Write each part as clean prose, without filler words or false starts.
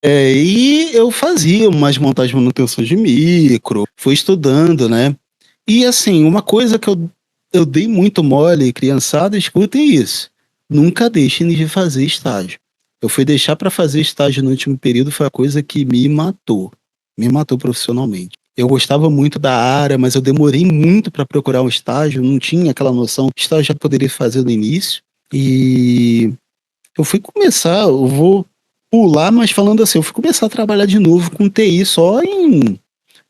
E eu fazia umas montagens de manutenção de micro, fui estudando, né? E assim, uma coisa que eu dei muito mole, criançada, escutem isso. Nunca deixem de fazer estágio. Eu fui deixar para fazer estágio no último período, foi a coisa que me matou. Me matou profissionalmente. Eu gostava muito da área, mas eu demorei muito para procurar um estágio, não tinha aquela noção. Estágio já poderia fazer no início. E eu fui começar, eu vou pular, mas falando assim, eu fui começar a trabalhar de novo com TI só em.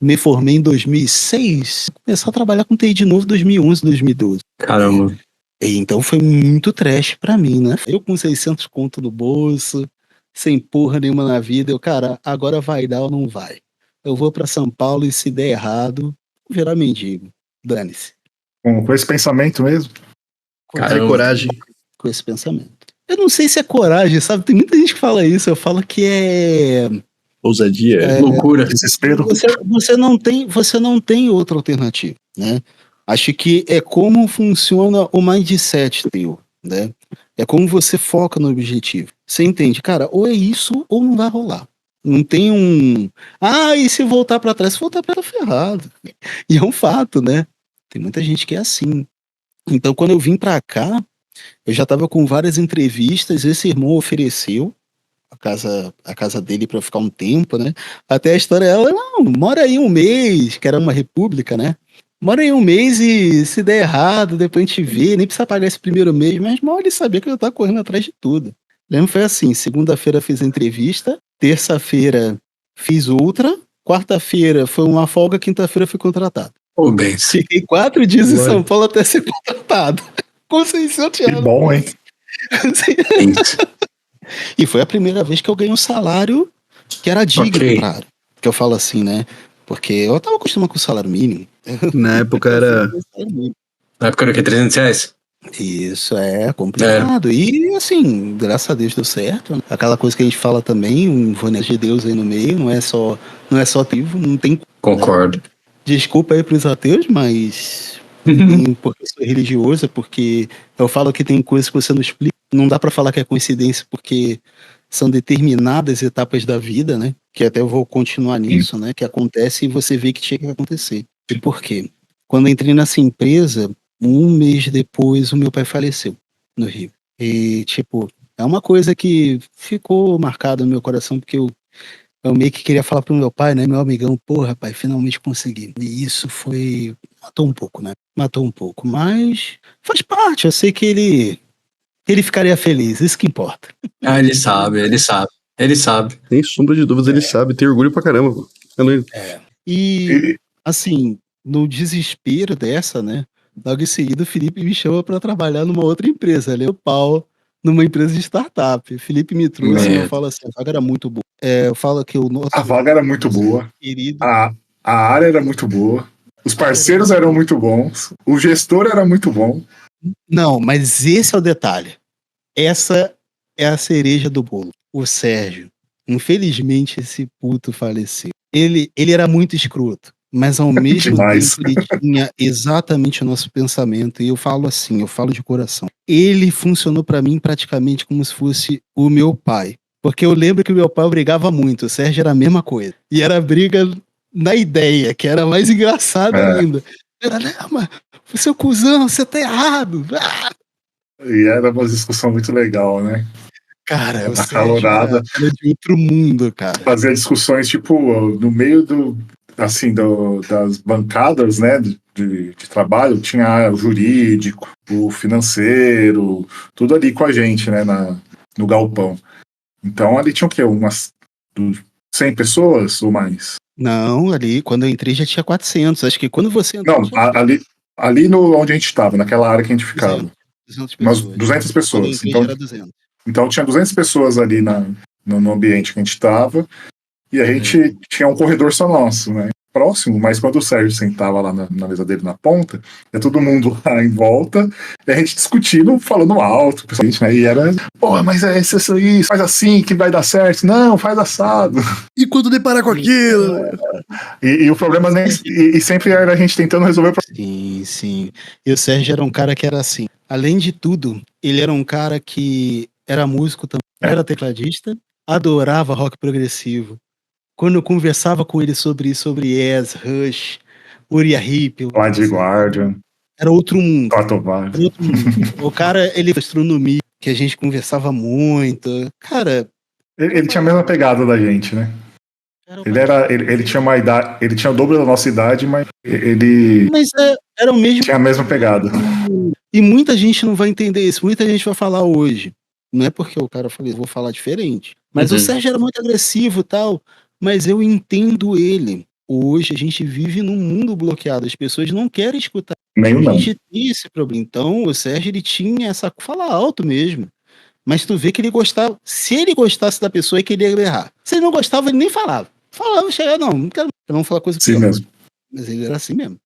Me formei em 2006, começar a trabalhar com TI de novo em 2011, 2012. Caramba. Então foi muito trash pra mim, né? Eu com 600 conto no bolso, sem porra nenhuma na vida, cara, agora vai dar ou não vai? Eu vou pra São Paulo e se der errado, vou virar mendigo. Dane-se. Com esse pensamento mesmo? Caramba. Coragem. Com esse pensamento. Eu não sei se é coragem, sabe? Tem muita gente que fala isso. Eu falo que é Ousadia. Loucura. Desespero. você não tem outra alternativa, né? Acho que é como funciona o mindset teu, né? É como você foca no objetivo. Você entende, cara, ou é isso ou não vai rolar. Não tem um. E se voltar pra trás? Se voltar pra trás, tá ferrado. E é um fato, né? Tem muita gente que é assim. Então, quando eu vim pra cá, eu já tava com várias entrevistas. Esse irmão ofereceu a casa dele para ficar um tempo, né? Até a história ela, não, mora aí um mês, que era uma república, né? Mora aí um mês e se der errado, depois a gente vê, nem precisa pagar esse primeiro mês, mas mal ele sabia que eu tava correndo atrás de tudo. Lembro que foi assim, segunda-feira fiz a entrevista, terça-feira fiz outra, quarta-feira foi uma folga, quinta-feira fui contratado. Ô, bem. Fiquei 4 dias em São Paulo até ser contratado. Com 600 Que reais. bom, hein? E foi a primeira vez que eu ganhei um salário que era digno pra área. Que eu falo assim, né? Porque eu tava acostumado com o salário mínimo. Na época era. Na época era o quê? 300 reais? Isso é complicado. E assim, graças a Deus deu certo. Né? Aquela coisa que a gente fala também, um vanessa de Deus aí no meio, não é só ativo, não tem. Concordo. Desculpa aí pros ateus, mas porque eu sou religioso, é porque eu falo que tem coisas que você não explica. Não dá pra falar que é coincidência, porque são determinadas etapas da vida, né? Que até eu vou continuar nisso, né? Que acontece e você vê que tinha que acontecer. E por quê? Quando eu entrei nessa empresa, um mês depois o meu pai faleceu no Rio. E, tipo, é uma coisa que ficou marcada no meu coração, porque eu meio que queria falar pro meu pai, né? Meu amigão, porra, pai, finalmente consegui. E isso foi. Matou um pouco, né? Matou um pouco. Mas faz parte. Eu sei que ele ficaria feliz. Isso que importa. Ele sabe, ele sabe. Ele sabe. Sem sombra de dúvidas, ele sabe. Tem orgulho pra caramba, pô. E, assim, no desespero dessa, né? Logo em seguida, o Felipe me chama para trabalhar numa outra empresa, ele é o pau numa empresa de startup. O Felipe me trouxe e eu falo assim, a vaga era muito boa. Eu falo que o nosso... A vaga era muito boa. Querido. A área era muito boa. Os parceiros eram muito bons. O gestor era muito bom. Não, mas esse é o detalhe. Essa é a cereja do bolo. O Sérgio. Infelizmente, esse puto faleceu. Ele era muito escroto. Mas ao mesmo Demais. tempo ele tinha exatamente o nosso pensamento. E eu falo assim, eu falo de coração. Ele funcionou pra mim praticamente como se fosse o meu pai. Porque eu lembro que o meu pai brigava muito, o Sérgio era a mesma coisa. E era briga na ideia, que era mais engraçado ainda. Era, não, mas você é um cuzão, você tá errado. E era uma discussão muito legal, né? Cara, uma calorada. Era de outro mundo, cara. Fazia discussões, tipo, no meio das bancadas, né, de trabalho, tinha o jurídico, o financeiro, tudo ali com a gente, né, no galpão. Então ali tinha o quê? Umas 100 pessoas ou mais? Não, ali, quando eu entrei já tinha 400. Acho que quando você entrou... Não, ali onde a gente estava, naquela área que a gente ficava. 200 umas pessoas. 200 pessoas. Então, era 200. Então tinha 200 pessoas ali no ambiente que a gente estava, e a gente tinha um corredor só nosso, né? Próximo, mas quando o Sérgio sentava lá na mesa dele na ponta, ia todo mundo lá em volta, e a gente discutindo, falando alto, né? E era, mas é isso, faz assim que vai dar certo. Não, faz assado. E quando deparar com aquilo? E o problema e sempre era a gente tentando resolver o problema. Sim. E o Sérgio era um cara que era assim. Além de tudo, ele era um cara que era músico também, era tecladista, adorava rock progressivo. Quando eu conversava com ele sobre Yes, Rush, Uriah Heep, Blind Guardian, era outro mundo. Stratovarius. Era outro mundo. O cara, ele astronomia, que a gente conversava muito. Cara, Ele tinha a mesma pegada da gente, né? Ele tinha uma idade, ele tinha o dobro da nossa idade, mas ele Mas era o mesmo. tinha a mesma pegada. E muita gente não vai entender isso. Muita gente vai falar hoje. Não é porque o cara falou, vou falar diferente. Mas o Sérgio era muito agressivo e tal. Mas eu entendo ele. Hoje a gente vive num mundo bloqueado. As pessoas não querem escutar. Meio A não. gente tem esse problema. Então o Sérgio, ele tinha essa fala alto mesmo. Mas tu vê que ele gostava. Se ele gostasse da pessoa, é que ele ia errar. Se ele não gostava, ele nem falava. Falava, chegava, não quero não falar coisa Sim pior. mesmo. Mas ele era assim mesmo.